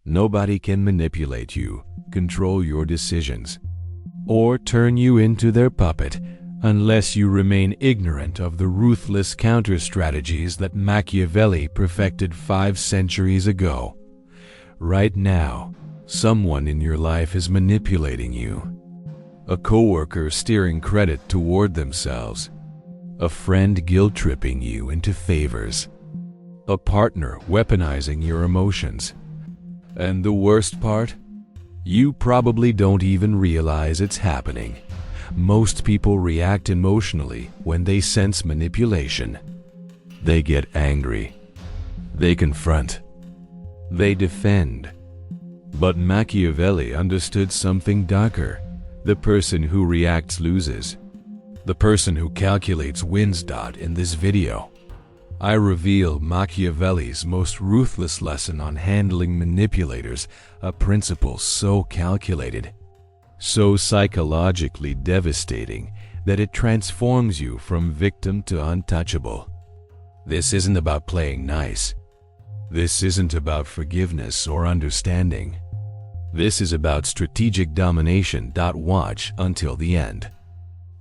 Nobody can manipulate you, control your decisions, or turn you into their puppet unless you remain ignorant of the ruthless counter-strategies that Machiavelli perfected 5 centuries ago. Right now, someone in your life is manipulating you. A coworker steering credit toward themselves. A friend guilt-tripping you into favors. A partner weaponizing your emotions. And the worst part? You probably don't even realize it's happening. Most people react emotionally when they sense manipulation. They get angry. They confront. They defend. But Machiavelli understood something darker. The person who reacts loses. The person who calculates wins. In this video, I reveal Machiavelli's most ruthless lesson on handling manipulators, a principle so calculated, so psychologically devastating that it transforms you from victim to untouchable. This isn't about playing nice. This isn't about forgiveness or understanding. This is about strategic domination. Watch until the end,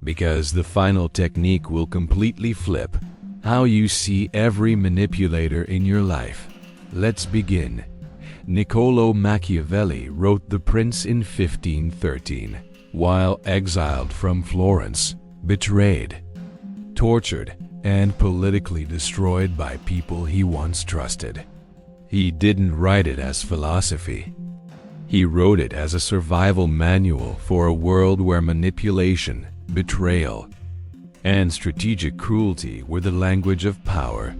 because the final technique will completely flip how you see every manipulator in your life. Let's begin. Niccolò Machiavelli wrote The Prince in 1513, while exiled from Florence, betrayed, tortured, and politically destroyed by people he once trusted. He didn't write it as philosophy. He wrote it as a survival manual for a world where manipulation, betrayal, and strategic cruelty were the language of power.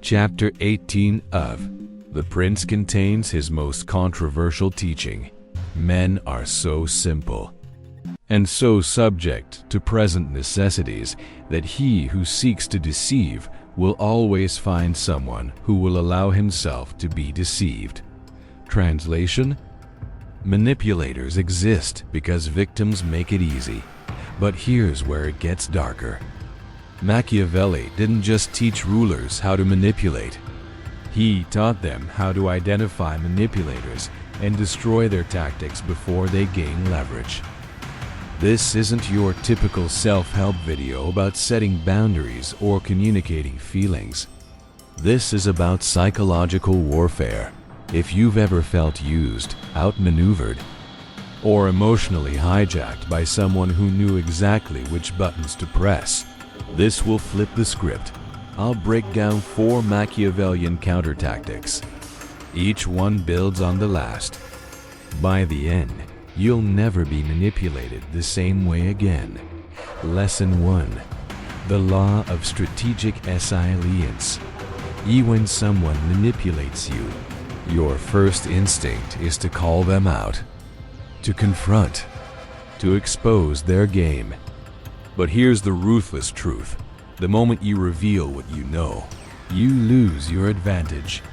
Chapter 18 of The Prince contains his most controversial teaching. Men are so simple and so subject to present necessities that he who seeks to deceive will always find someone who will allow himself to be deceived. Translation: manipulators exist because victims make it easy. But here's where it gets darker. Machiavelli didn't just teach rulers how to manipulate. He taught them how to identify manipulators and destroy their tactics before they gain leverage. This isn't your typical self-help video about setting boundaries or communicating feelings. This is about psychological warfare. If you've ever felt used, outmaneuvered, or emotionally hijacked by someone who knew exactly which buttons to press, this will flip the script. I'll break down 4 Machiavellian counter-tactics. Each one builds on the last. By the end, you'll never be manipulated the same way again. Lesson 1. The law of strategic alliance. When someone manipulates you, your first instinct is to call them out, to confront, to expose their game. But here's the ruthless truth. The moment you reveal what you know, you lose your advantage.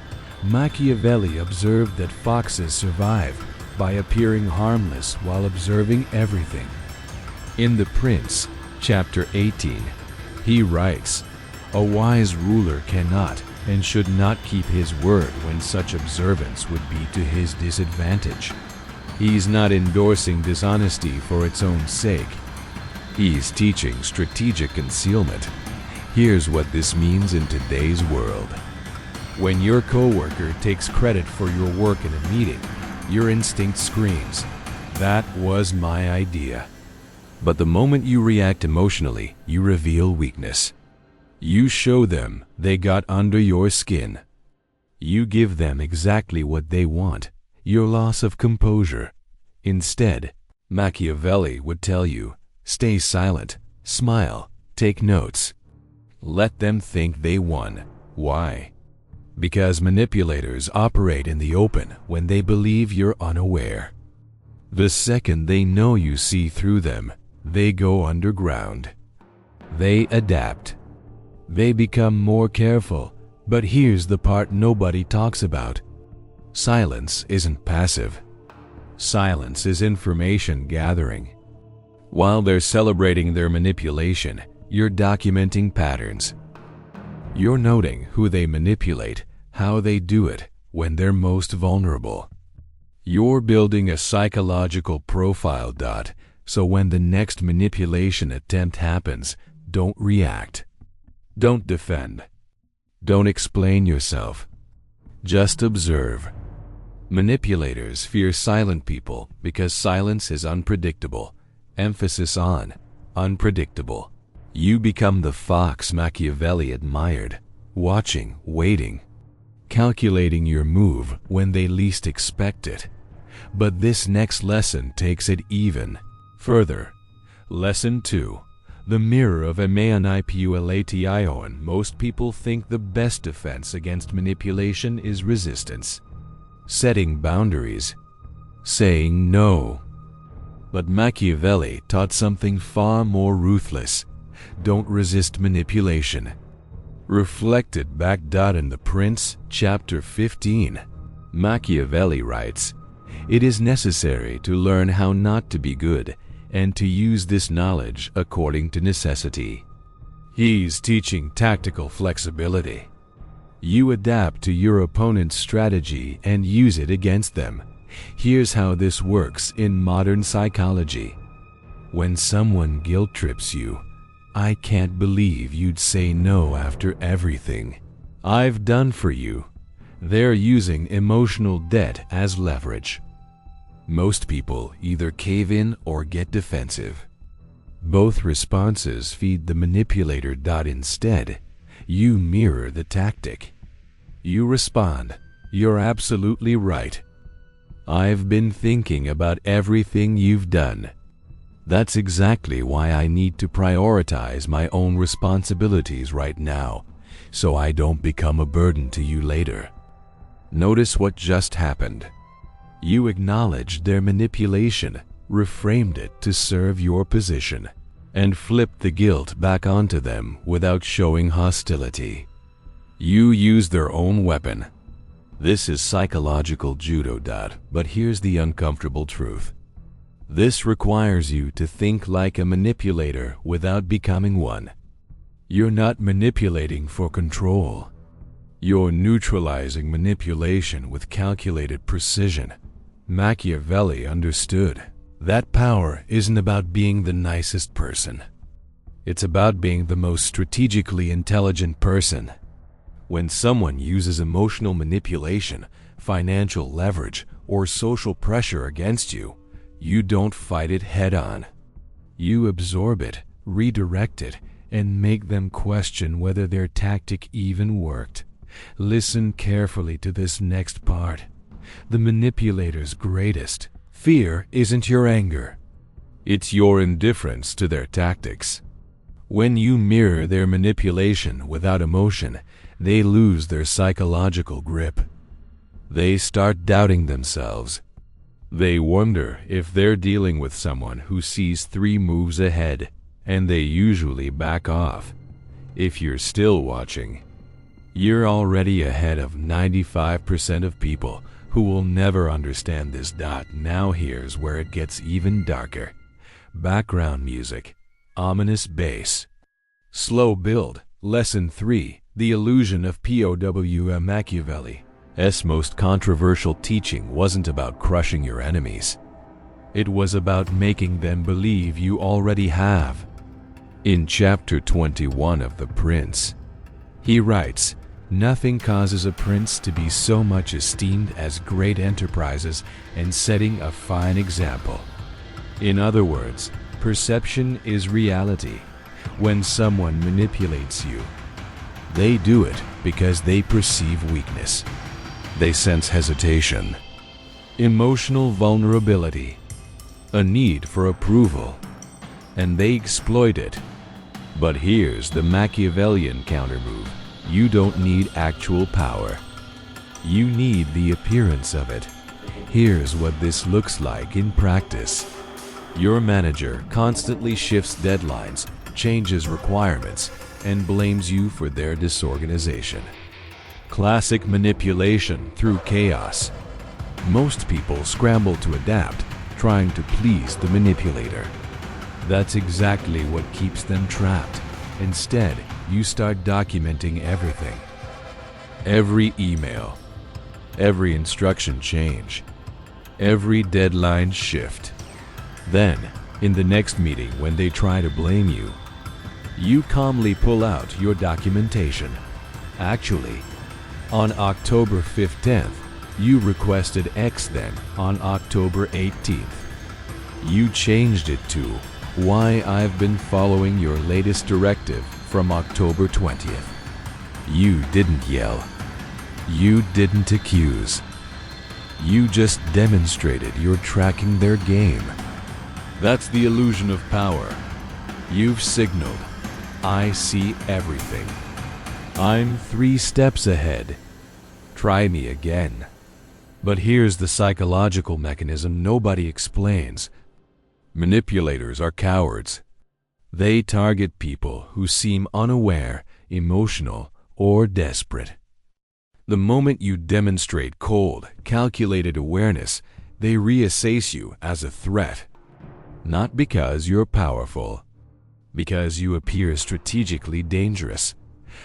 Machiavelli observed that foxes survive by appearing harmless while observing everything. In The Prince, chapter 18, he writes, "A wise ruler cannot and should not keep his word when such observance would be to his disadvantage." He's not endorsing dishonesty for its own sake. He's teaching strategic concealment. Here's what this means in today's world. When your coworker takes credit for your work in a meeting, your instinct screams, "That was my idea." But the moment you react emotionally, you reveal weakness. You show them they got under your skin. You give them exactly what they want, your loss of composure. Instead, Machiavelli would tell you, stay silent, smile, take notes. Let them think they won. Why? Because manipulators operate in the open when they believe you're unaware. The second they know you see through them, they go underground. They adapt. They become more careful. But here's the part nobody talks about. Silence isn't passive. Silence is information gathering. While they're celebrating their manipulation, you're documenting patterns. You're noting who they manipulate, how they do it, when they're most vulnerable. You're building a psychological profile. So when the next manipulation attempt happens, don't react. Don't defend. Don't explain yourself. Just observe. Manipulators fear silent people because silence is unpredictable. Emphasis on unpredictable. You become the fox Machiavelli admired, watching, waiting, calculating your move when they least expect it. But this next lesson takes it even further. Lesson 2. The mirror of a manipulation. Most people think the best defense against manipulation is resistance. Setting boundaries. Saying no. But Machiavelli taught something far more ruthless. Don't resist manipulation. Reflected back. In The Prince, chapter 15, Machiavelli writes, "It is necessary to learn how not to be good, and to use this knowledge according to necessity." He's teaching tactical flexibility. You adapt to your opponent's strategy and use it against them. Here's how this works in modern psychology. When someone guilt trips you, "I can't believe you'd say no after everything I've done for you." They're using emotional debt as leverage. Most people either cave in or get defensive. Both responses feed the manipulator. Instead, you mirror the tactic. You respond, "You're absolutely right. I've been thinking about everything you've done. That's exactly why I need to prioritize my own responsibilities right now, so I don't become a burden to you later." Notice what just happened. You acknowledged their manipulation, reframed it to serve your position, and flipped the guilt back onto them without showing hostility. You used their own weapon. This is psychological judo. But here's the uncomfortable truth. This requires you to think like a manipulator without becoming one. You're not manipulating for control. You're neutralizing manipulation with calculated precision. Machiavelli understood that power isn't about being the nicest person. It's about being the most strategically intelligent person. When someone uses emotional manipulation, financial leverage, or social pressure against you, you don't fight it head-on. You absorb it, redirect it, and make them question whether their tactic even worked. Listen carefully to this next part. The manipulator's greatest fear isn't your anger. It's your indifference to their tactics. When you mirror their manipulation without emotion, they lose their psychological grip. They start doubting themselves. They wonder if they're dealing with someone who sees 3 moves ahead, and they usually back off. If you're still watching, you're already ahead of 95% of people who will never understand this. Now here's where it gets even darker. Background music, ominous bass, slow build. Lesson 3. The illusion of POW. Machiavelli's most controversial teaching wasn't about crushing your enemies. It was about making them believe you already have. In chapter 21 of The Prince, he writes, "Nothing causes a prince to be so much esteemed as great enterprises and setting a fine example." In other words, perception is reality. When someone manipulates you, they do it because they perceive weakness. They sense hesitation, emotional vulnerability, a need for approval, and they exploit it. But here's the Machiavellian countermove. You don't need actual power. You need the appearance of it. Here's what this looks like in practice. Your manager constantly shifts deadlines, changes requirements, and blames you for their disorganization. Classic manipulation through chaos. Most people scramble to adapt, trying to please the manipulator. That's exactly what keeps them trapped. Instead, you start documenting everything. Every email, every instruction change, every deadline shift. Then, in the next meeting when they try to blame you, you calmly pull out your documentation. Actually, on October 15th, you requested X, then on October 18th, you changed it to "Why I've been following your latest directive" from October 20th. You didn't yell. You didn't accuse. You just demonstrated you're tracking their game. That's the illusion of power. You've signaled, "I see everything. I'm 3 steps ahead. Try me again." But here's the psychological mechanism nobody explains. Manipulators are cowards. They target people who seem unaware, emotional, or desperate. The moment you demonstrate cold, calculated awareness, they reassess you as a threat. Not because you're powerful, because you appear strategically dangerous.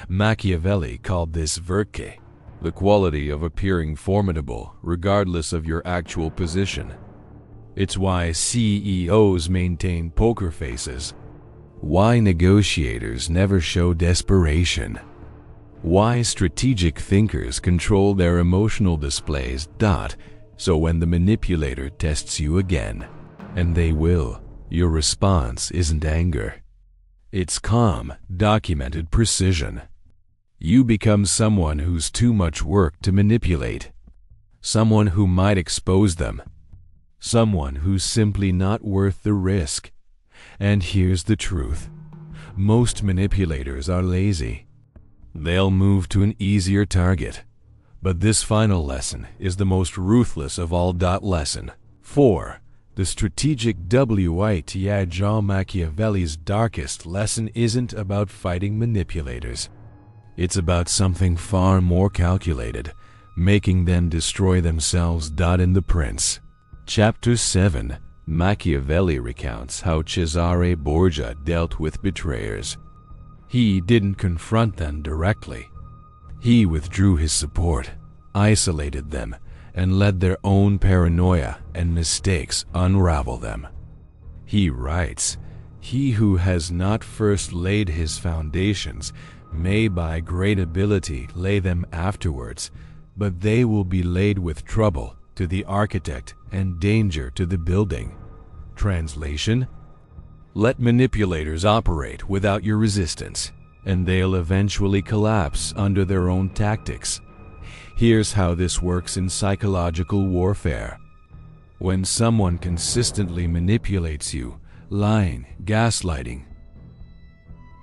Machiavelli called this virtù, the quality of appearing formidable regardless of your actual position. It's why CEOs maintain poker faces, why negotiators never show desperation, why strategic thinkers control their emotional displays. So when the manipulator tests you again, and they will, your response isn't anger. It's calm, documented precision. You become someone who's too much work to manipulate, someone who might expose them, someone who's simply not worth the risk. And here's the truth. Most manipulators are lazy. They'll move to an easier target. But this final lesson is the most ruthless of all. Lesson 4. The strategic wit. Jean Machiavelli's darkest lesson isn't about fighting manipulators. It's about something far more calculated, making them destroy themselves. In The Prince, Chapter 7, Machiavelli recounts how Cesare Borgia dealt with betrayers. He didn't confront them directly. He withdrew his support, isolated them, and let their own paranoia and mistakes unravel them. He writes, "He who has not first laid his foundations may by great ability lay them afterwards, but they will be laid with trouble to the architect and danger to the building." Translation: let manipulators operate without your resistance, and they'll eventually collapse under their own tactics. Here's how this works in psychological warfare. When someone consistently manipulates you, lying, gaslighting,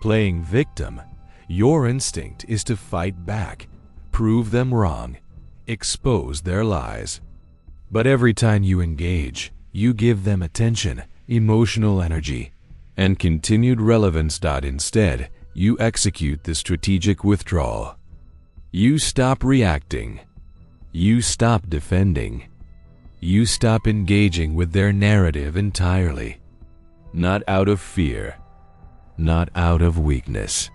playing victim, your instinct is to fight back, prove them wrong, expose their lies. But every time you engage, you give them attention, emotional energy, and continued relevance. Instead, you execute the strategic withdrawal. You stop reacting. You stop defending. You stop engaging with their narrative entirely. Not out of fear, not out of weakness,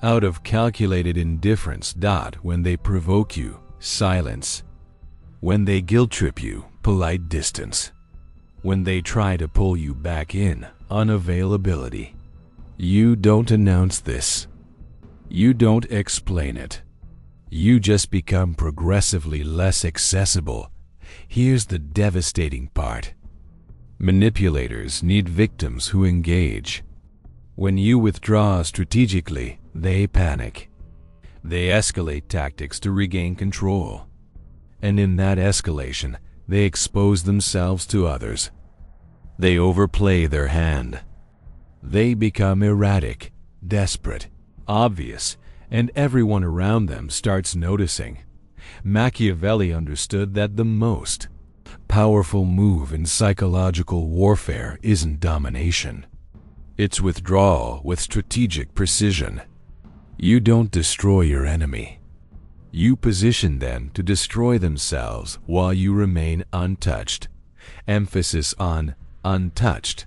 out of calculated indifference. When they provoke you, silence. When they guilt-trip you, polite distance. When they try to pull you back in, unavailability. You don't announce this. You don't explain it. You just become progressively less accessible. Here's the devastating part. Manipulators need victims who engage. When you withdraw strategically, they panic. They escalate tactics to regain control. And in that escalation, they expose themselves to others. They overplay their hand. They become erratic, desperate, obvious, and everyone around them starts noticing. Machiavelli understood that the most powerful move in psychological warfare isn't domination. It's withdrawal with strategic precision. You don't destroy your enemy. You position them to destroy themselves while you remain untouched. Emphasis on untouched.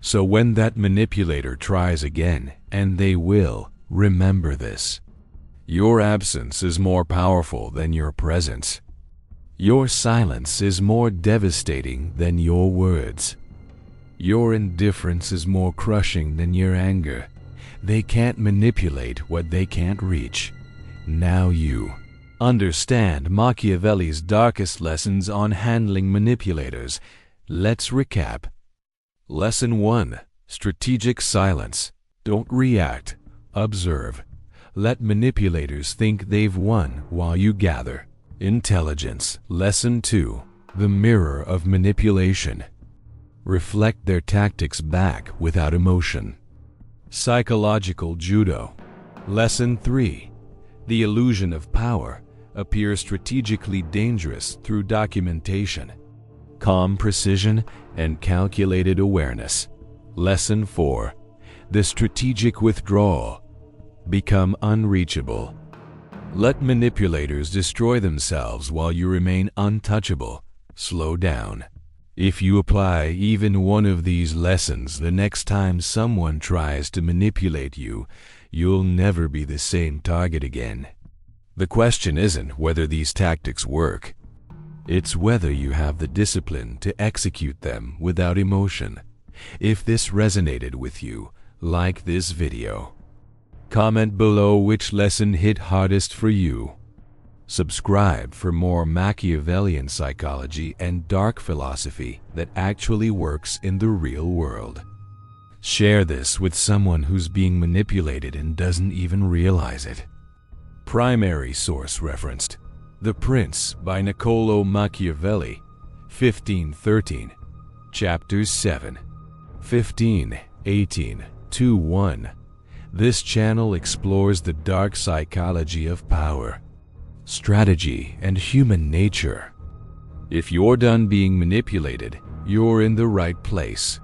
So when that manipulator tries again, and they will, remember this. Your absence is more powerful than your presence. Your silence is more devastating than your words. Your indifference is more crushing than your anger. They can't manipulate what they can't reach. Now you understand Machiavelli's darkest lessons on handling manipulators. Let's recap. Lesson 1. Strategic silence. Don't react. Observe. Let manipulators think they've won while you gather. Intelligence. Lesson 2. The mirror of manipulation. Reflect their tactics back without emotion. Psychological judo. Lesson 3. The illusion of power appears strategically dangerous through documentation, calm precision, and calculated awareness. Lesson 4. The strategic withdrawal. Become unreachable. Let manipulators destroy themselves while you remain untouchable. Slow down. If you apply even one of these lessons the next time someone tries to manipulate you, you'll never be the same target again. The question isn't whether these tactics work. It's whether you have the discipline to execute them without emotion. If this resonated with you, like this video. Comment below which lesson hit hardest for you. Subscribe for more Machiavellian psychology and dark philosophy that actually works in the real world. Share this with someone who's being manipulated and doesn't even realize it. Primary source referenced: The Prince by Niccolò Machiavelli, 1513, Chapters 7, 15, 18, 2-1. This channel explores the dark psychology of power, strategy, and human nature. If you're done being manipulated, you're in the right place.